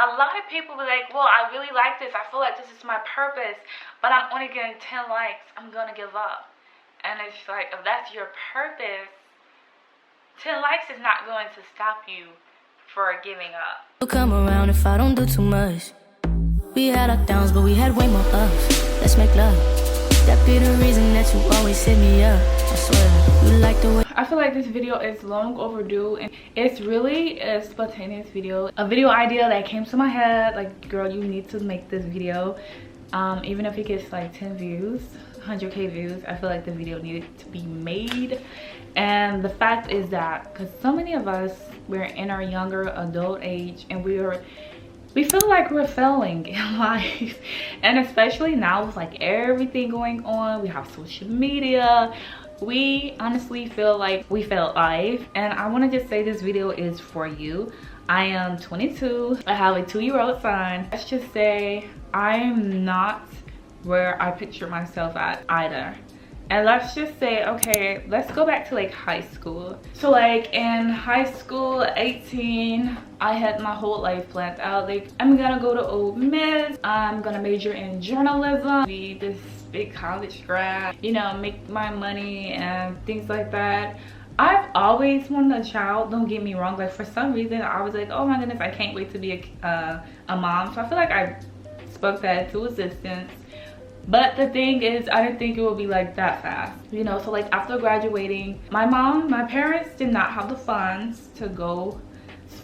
A lot of people be like, well, I really like this, I feel like this is my purpose, but I'm only getting 10 likes, I'm gonna give up. And it's like, if that's your purpose, 10 likes is not going to stop you for giving up. You'll come around if I don't do too much. We had our downs, but we had way more ups. Let's make love. That be the reason that you always hit me up. I swear, you like the way I feel like this video is long overdue, and it's really a spontaneous video, a video idea that came to my head, like, girl, you need to make this video. Even if it gets like 10 views, 100k views, I feel like the video needed to be made. And the fact is that because so many of us, we're in our younger adult age, and we feel like we're failing in life. And especially now with like everything going on, we have social media, we honestly feel like we failed life. And I want to just say this video is for you. I am 22, I have a 2-year-old son. Let's just say I'm not where I picture myself at either. And let's just say, okay, let's go back to like high school. So like in high school, 18, I had my whole life planned out. Like, I'm gonna go to Ole Miss, I'm gonna major in journalism, be this big college grad, you know, make my money and things like that. I've always wanted a child, don't get me wrong. Like, for some reason I was like, oh my goodness, I can't wait to be a mom. So I feel like I spoke that into existence. But the thing is, I didn't think it would be like that fast, you know. So like after graduating, my parents did not have the funds to go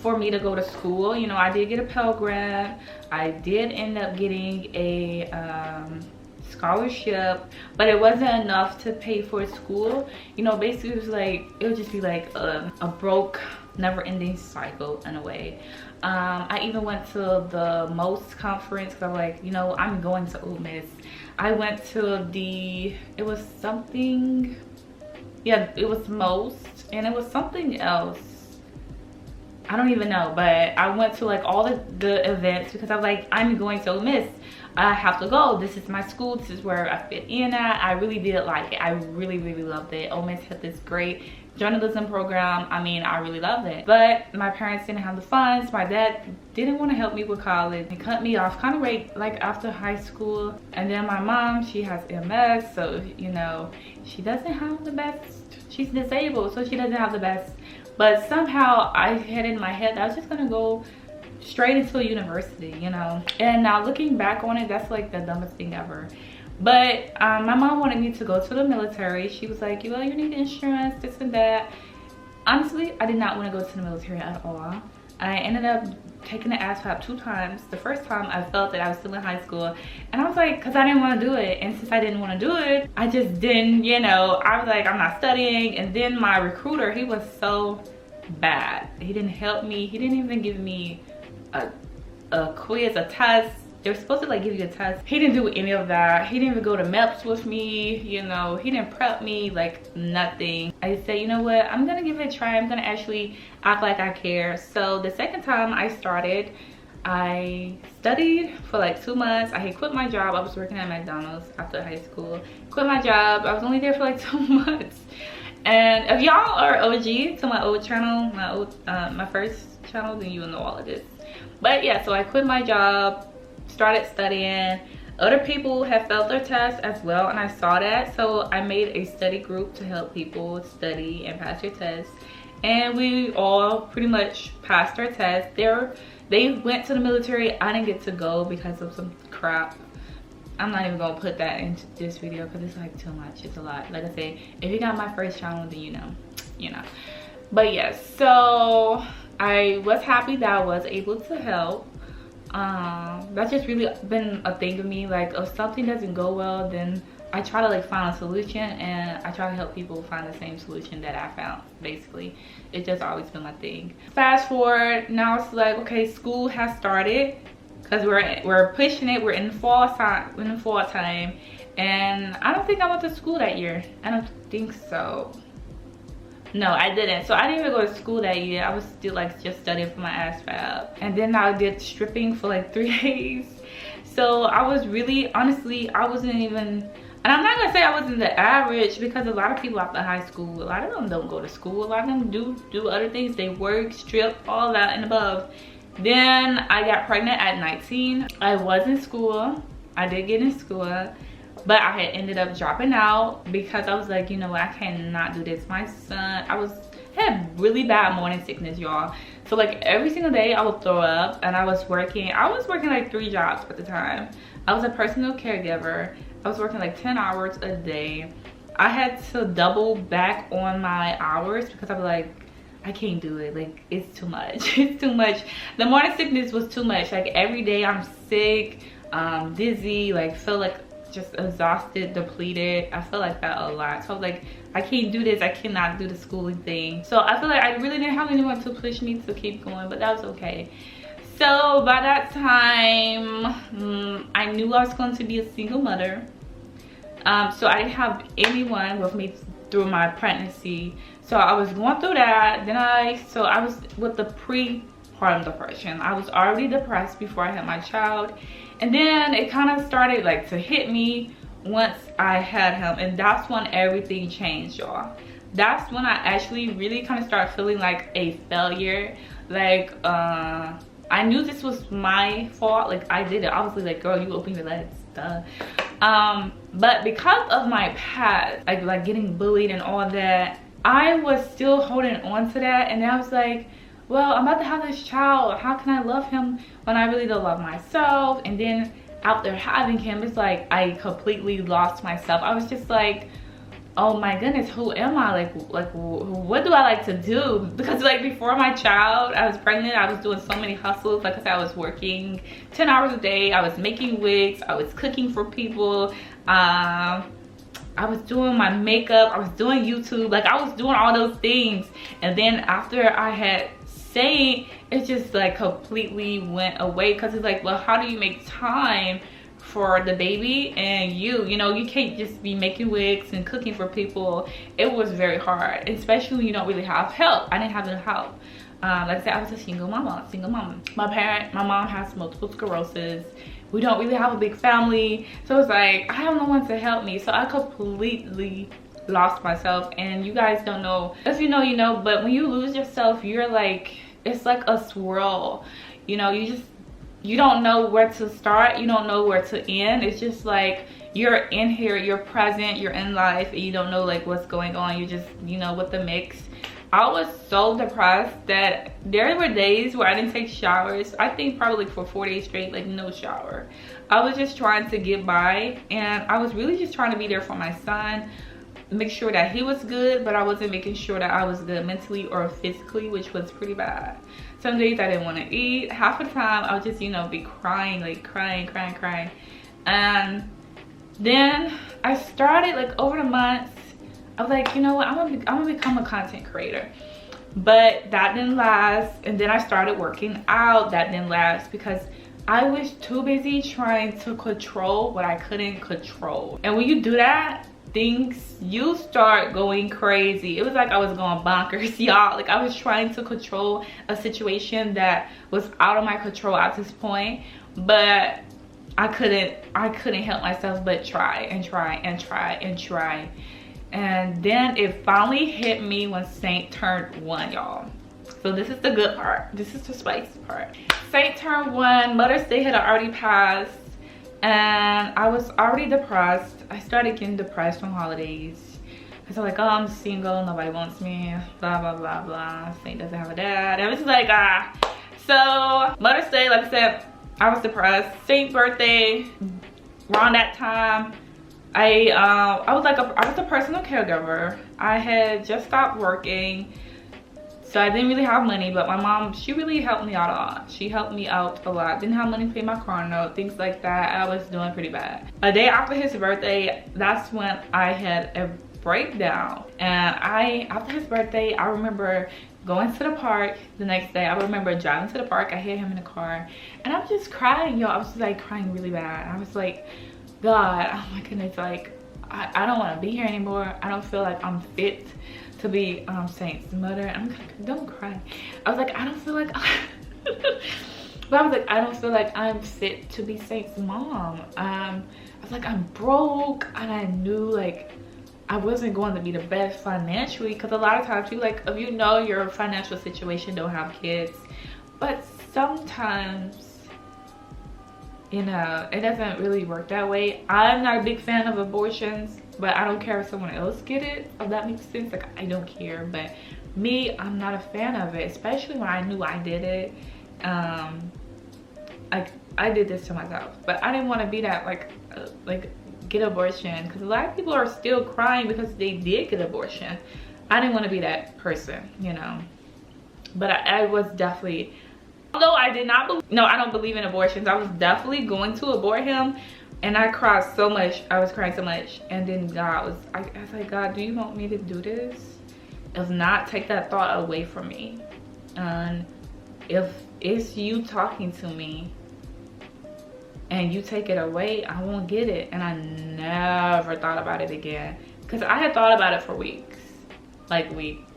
for me to go to school. You know, I did get a Pell Grant, I did end up getting a scholarship, but it wasn't enough to pay for school. You know, basically it would just be like a broke, never-ending cycle in a way. I even went to the MOST conference because I'm like, you know, I'm going to Ole Miss. I went to it was something, yeah, it was MOST, and it was something else, I don't even know, but I went to like all the events because I'm like, I'm going to Ole Miss, I have to go, this is my school, this is where I fit in at. I really did like it, I really loved it. Ole Miss had this great journalism program. I mean, I really loved it, but my parents didn't have the funds. My dad didn't want to help me with college. He cut me off kind of right like after high school. And then my mom, she has MS, so you know, she doesn't have the best, she's disabled, so she doesn't have the best. But somehow I had in my head that I was just gonna go straight into a university, you know. And now looking back on it, that's like the dumbest thing ever. But my mom wanted me to go to the military. She was like, well, you need insurance, this and that. Honestly, I did not want to go to the military at all. I ended up taking the ASVAB 2 times. The first time I felt that I was still in high school, and I was like, because I didn't want to do it. And since I didn't want to do it, I just didn't, you know, I was like, I'm not studying. And then my recruiter, he was so bad. He didn't help me. He didn't even give me a quiz, a test. They were supposed to like give you a test. He didn't do any of that. He didn't even go to MEPS with me, you know. He didn't prep me, like nothing. I said, you know what, I'm gonna give it a try. I'm gonna actually act like I care. So the second time I started, I studied for like 2 months. I had quit my job. I was working at McDonald's after high school. Quit my job. I was only there for like 2 months. And if y'all are OG to my old channel, my first channel, then you will know all of this. But yeah, so I quit my job, started studying. Other people have failed their tests as well, and I saw that, so I made a study group to help people study and pass their tests. And we all pretty much passed our tests. They went to the military. I didn't get to go because of some crap. I'm not even gonna put that into this video because it's like too much. It's a lot. Like I said, if you got my first channel, then you know. But yes, so I was happy that I was able to help. That's just really been a thing of me. Like, if something doesn't go well, then I try to like find a solution, and I try to help people find the same solution that I found. Basically, it's just always been my thing. Fast forward, now it's like, okay, school has started because we're pushing it. We're in fall time, and I don't think I went to school that year. I don't think so. No, I didn't. So I didn't even go to school that year. I was still like just studying for my ASVAB. And then I did stripping for like 3 days. So I was really, honestly, I wasn't even, and I'm not gonna say I wasn't the average, because a lot of people after high school, a lot of them don't go to school. A lot of them do other things. They work, strip, all that and above. Then I got pregnant at 19. I was in school. I did get in school, but I had ended up dropping out because I was like, you know what, I cannot do this. My son, had really bad morning sickness, y'all. So like every single day I would throw up, and I was working like 3 jobs at the time. I was a personal caregiver. I was working like 10 hours a day. I had to double back on my hours because I was like, I can't do it. Like, it's too much. It's too much. The morning sickness was too much. Like every day I'm sick, dizzy, like feel like just exhausted, depleted. I feel like that a lot. So I was like, I can't do this. I cannot do the schooling thing. So I feel like I really didn't have anyone to push me to keep going, but that was okay. So by that time, I knew I was going to be a single mother. So I didn't have anyone with me through my pregnancy. So I was going through that. Then I was with the pre-partum depression. I was already depressed before I had my child. And then it kind of started like to hit me once I had him. And that's when everything changed, y'all. That's when I actually really kind of started feeling like a failure. Like, I knew this was my fault. Like, I did it. Obviously, like, girl, you open your legs, duh. But because of my past, like getting bullied and all that, I was still holding on to that. And I was like, well, I'm about to have this child. How can I love him when I really don't love myself? And then after having him, it's like I completely lost myself. I was just like, oh my goodness, who am I? Like what do I like to do? Because like before my child, I was pregnant, I was doing so many hustles. Like I said, I was working 10 hours a day. I was making wigs. I was cooking for people. I was doing my makeup. I was doing YouTube. Like I was doing all those things. And then after I had Saint, it just like completely went away. Because it's like, well, how do you make time for the baby and you know, you can't just be making wigs and cooking for people. It was very hard, especially when you don't really have help. I didn't have no help. Like I said, I was a single mama. My mom has multiple sclerosis. We don't really have a big family, so it's like I have no one to help me. So I completely lost myself. And you guys don't know, if you know, you know, but when you lose yourself, you're like, it's like a swirl, you know. You don't know where to start, you don't know where to end. It's just like you're in here, you're present, you're in life, and you don't know like what's going on. You just, you know, with the mix. I was so depressed that there were days where I didn't take showers. I think probably for 4 days straight, like no shower. I was just trying to get by, and I was really just trying to be there for my son, make sure that he was good, but I wasn't making sure that I was good mentally or physically, which was pretty bad. Some days I didn't want to eat. Half the time I would just, you know, be crying, like crying. And then I started, like over the months, I was like, you know what, I'm gonna become a content creator. But that didn't last. And then I started working out. That didn't last because I was too busy trying to control what I couldn't control. And when you do that, you start going crazy. It was like I was going bonkers, y'all. Like I was trying to control a situation that was out of my control at this point, but I couldn't help myself but try. And then it finally hit me when Saint turned 1, y'all. So this is the good part. This is the spicy part. Saint turned 1. Mother's Day had already passed, and I was already depressed. I started getting depressed on holidays because I'm like, oh, I'm single, nobody wants me, blah blah blah blah. Saint doesn't have a dad. And I was just like, ah. So Mother's Day, like I said, I was depressed. Saint's birthday, around that time, I was a personal caregiver. I had just stopped working, so I didn't really have money, but my mom, she really helped me out a lot. She helped me out a lot. Didn't have money to pay my car note, things like that. I was doing pretty bad. A day after his birthday, that's when I had a breakdown. And after his birthday, I remember going to the park the next day. I remember driving to the park. I hit him in the car, and I was just crying, y'all. I was just like crying really bad. I was like, God, oh my goodness, like I don't want to be here anymore. I don't feel like I'm fit to be Saint's mother. Don't cry. I was like, I don't feel like but I was like, I don't feel like I'm fit to be Saint's mom. I was like, I'm broke, and I knew like I wasn't going to be the best financially, because a lot of times you, like, if you know your financial situation, don't have kids. But sometimes, you know, it doesn't really work that way. I'm not a big fan of abortions, but I don't care if someone else get it, if that makes sense. Like, I don't care, but me, I'm not a fan of it, especially when I knew I did it. I did this to myself, but I didn't want to be that, like get abortion, because a lot of people are still crying because they did get abortion. I didn't want to be that person, you know. But I was definitely, although I did not believe, no, I don't believe in abortions, I was definitely going to abort him. And I cried so much, I was crying so much. And then God was, I was like, God, do you want me to do this? If not, take that thought away from me. And if it's you talking to me and you take it away, I won't get it. And I never thought about it again, because I had thought about it for weeks, like weeks.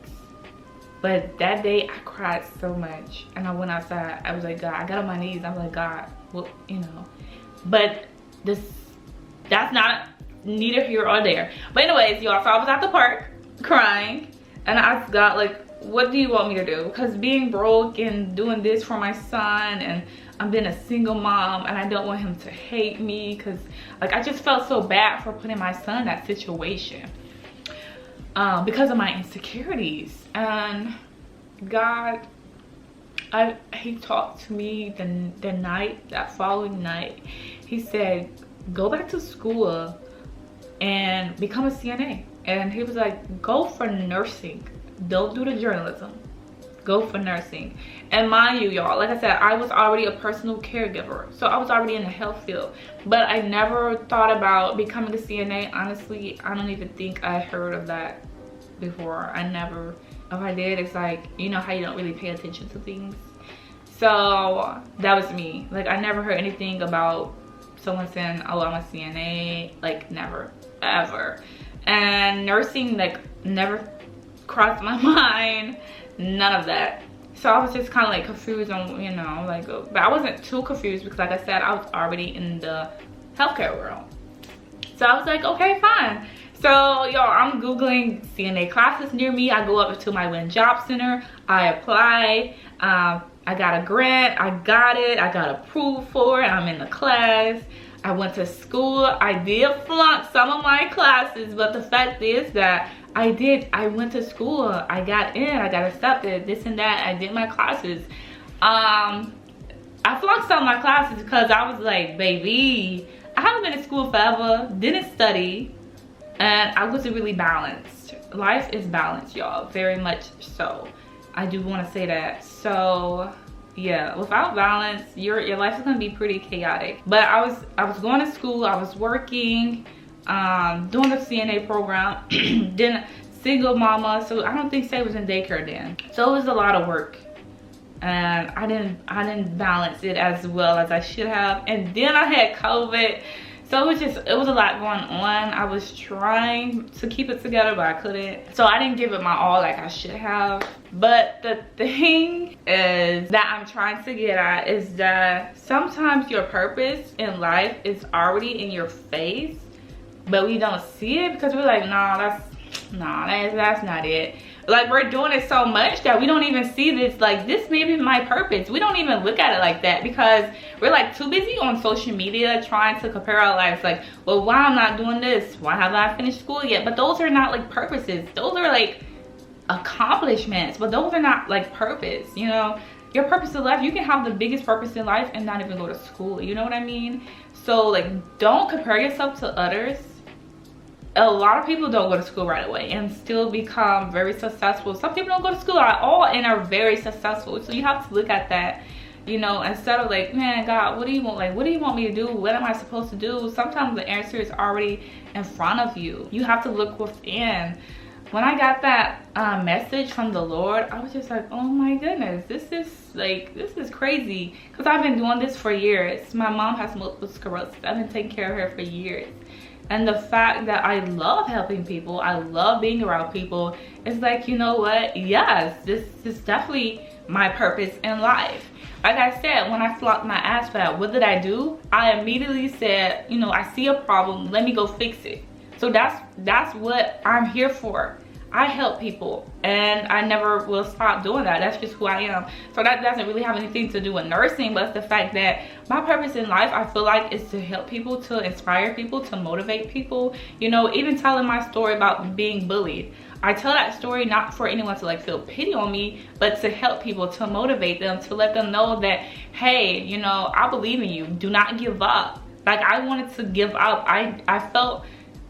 But that day I cried so much, and I went outside. I was like, God, I got on my knees. I was like, God, well, you know. But that's not neither here or there. But anyways, y'all, so I was at the park crying, and I asked God, like, what do you want me to do? Because being broke and doing this for my son, and I'm being a single mom, and I don't want him to hate me, because like I just felt so bad for putting my son in that situation because of my insecurities. And God, he talked to me that following night. He said, go back to school and become a CNA. And he was like, go for nursing, don't do the journalism, go for nursing. And mind you, y'all, like I said, I was already a personal caregiver, so I was already in the health field, but I never thought about becoming a CNA. Honestly, I don't even think I heard of that before. I never, if I did, it's like, you know how you don't really pay attention to things. So that was me. Like, I never heard anything about someone saying, oh, I'm a CNA. Like, never, ever. And nursing, like, never crossed my mind, none of that. So I was just kind of like confused on, you know, like, but I wasn't too confused because, like I said, I was already in the healthcare world. So I was like, okay, fine. So y'all, I'm Googling CNA classes near me. I go up to my Win Job Center, I apply, I got a grant, I got it, I got approved for it, I'm in the class. I went to school. I did flunk some of my classes, but the fact is that I went to school, I got in, I got accepted, this and that, I did my classes. I flunked some of my classes because I was like, baby, I haven't been in school forever, didn't study, and I wasn't really balanced. Life is balanced, y'all, very much so. I do want to say that. So yeah, without balance, your life is gonna be pretty chaotic. But I was going to school, I was working, doing the CNA program, then single mama, so I don't think Say was in daycare then. So it was a lot of work, and I didn't balance it as well as I should have. And then I had COVID, so it was a lot going on. I was trying to keep it together, but I couldn't. So I didn't give it my all like I should have. But the thing is that I'm trying to get at is that sometimes your purpose in life is already in your face, but we don't see it because we're like, nah, that's not it. Like, we're doing it so much that we don't even see this, like, this may be my purpose. We don't even look at it like that because we're like too busy on social media trying to compare our lives. Like, well, why I'm not doing this? Why haven't I finished school yet? But those are not like purposes. Those are like accomplishments, but those are not like purpose. You know, your purpose in life, you can have the biggest purpose in life and not even go to school. You know what I mean? So like, don't compare yourself to others. A lot of people don't go to school right away and still become very successful. Some people don't go to school at all and are very successful. So you have to look at that, you know, instead of like, man, God, what do you want? Like, what do you want me to do? What am I supposed to do? Sometimes the answer is already in front of you. You have to look within. When I got that message from the Lord, I was just like, oh my goodness, this is crazy. Because I've been doing this for years. My mom has multiple sclerosis. I've been taking care of her for years. And the fact that I love helping people, I love being around people, it's like, you know what? Yes, this is definitely my purpose in life. Like I said, when I flopped my ASVAB, what did I do? I immediately said, you know, I see a problem, let me go fix it. So that's what I'm here for. I help people, and I never will stop doing that. That's just who I am. So that doesn't really have anything to do with nursing, but it's the fact that my purpose in life, I feel like, is to help people, to inspire people, to motivate people. You know, even telling my story about being bullied, I tell that story not for anyone to like feel pity on me, but to help people, to motivate them, to let them know that, hey, you know, I believe in you. Do not give up. Like, I wanted to give up. I felt,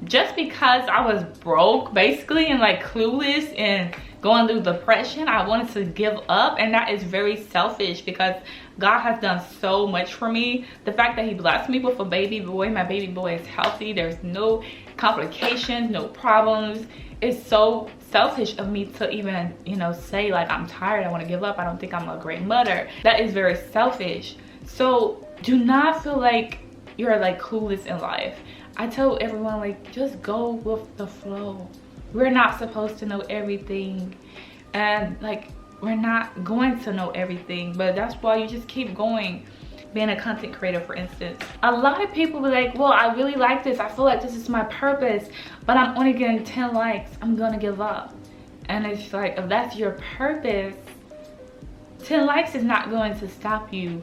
just because I was broke basically and like clueless and going through depression, I wanted to give up. And that is very selfish, because God has done so much for me. The fact that he blessed me with a baby boy, my baby boy is healthy, there's no complications, no problems. It's so selfish of me to even, you know, say like, I'm tired, I want to give up, I don't think I'm a great mother. That is very selfish. So do not feel like you're like clueless in life. I tell everyone, like, just go with the flow. We're not supposed to know everything, and like, we're not going to know everything, but that's why you just keep going. Being a content creator, for instance, a lot of people be like, well, I really like this, I feel like this is my purpose, but I'm only getting 10 likes, I'm gonna give up. And it's like, if that's your purpose, 10 likes is not going to stop you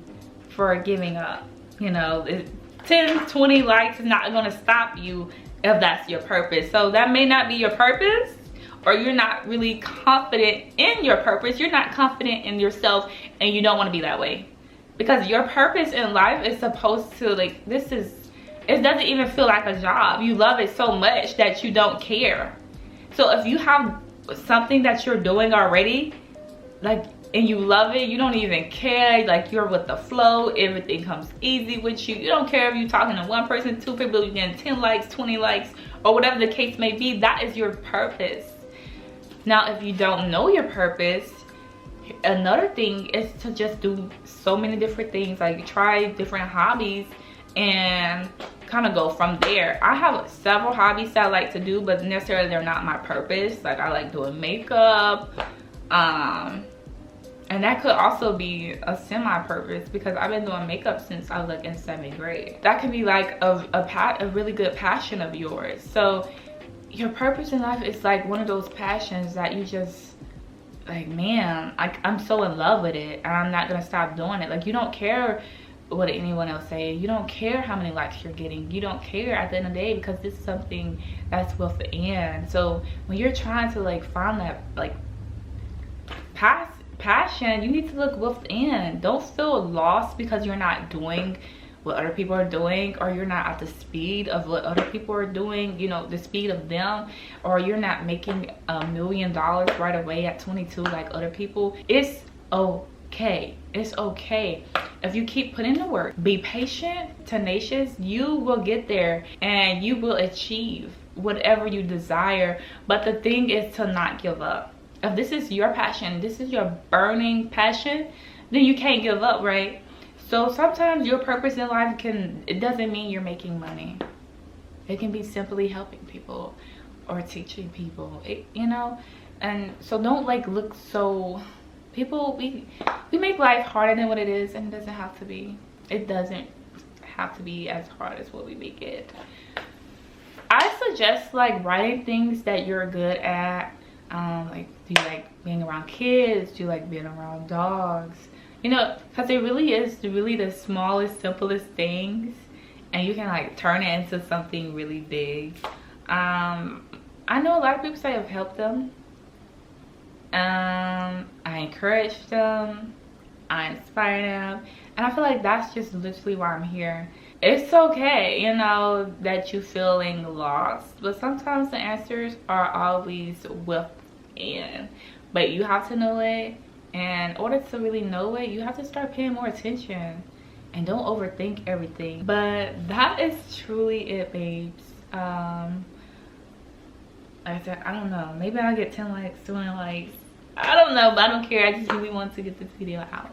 for giving up. You know, 10, 20 likes is not going to stop you if that's your purpose. So that may not be your purpose, or you're not really confident in your purpose. You're not confident in yourself, and you don't want to be that way. Because your purpose in life is supposed to, like, it doesn't even feel like a job. You love it so much that you don't care. So if you have something that you're doing already, like, and you love it, you don't even care, like, you're with the flow, everything comes easy with you. You don't care if you're talking to one person, 2 people, you're getting 10 likes, 20 likes, or whatever the case may be. That is your purpose. Now, if you don't know your purpose, another thing is to just do so many different things, like try different hobbies and kind of go from there. I have several hobbies that I like to do, but necessarily they're not my purpose. Like, I like doing makeup, and that could also be a semi-purpose, because I've been doing makeup since I was like in 7th grade. That could be like a really good passion of yours. So your purpose in life is like one of those passions that you just like, man, I'm so in love with it, and I'm not gonna stop doing it. Like, you don't care what anyone else say. You don't care how many likes you're getting. You don't care at the end of the day, because this is something that's within. So when you're trying to like find that like passion, you need to look within. Don't feel lost because you're not doing what other people are doing, or you're not at the speed of what other people are doing, you know, the speed of them, or you're not making $1 million right away at 22 like other people. It's okay. It's okay. If you keep putting the work, be patient, tenacious, you will get there and you will achieve whatever you desire. But the thing is to not give up. If this is your passion, this is your burning passion, then you can't give up, right? So sometimes your purpose in life it doesn't mean you're making money. It can be simply helping people or teaching people, you know? And so don't like look so, people, we make life harder than what it is, and it doesn't have to be. It doesn't have to be as hard as what we make it. I suggest like writing things that you're good at. Like, do you like being around kids? Do you like being around dogs? You know, because it really is really the smallest, simplest things, and you can like turn it into something really big. I know a lot of people say I've helped them. I encourage them, I inspire them, and I feel like that's just literally why I'm here. It's okay, you know, that you're feeling lost, but sometimes the answers are always within. But you have to know it, and in order to really know it, you have to start paying more attention, and don't overthink everything. But that is truly it, babes. Like I said, I don't know, maybe I'll get 10 likes, 20 likes, I don't know, but I don't care. I just really want to get this video out.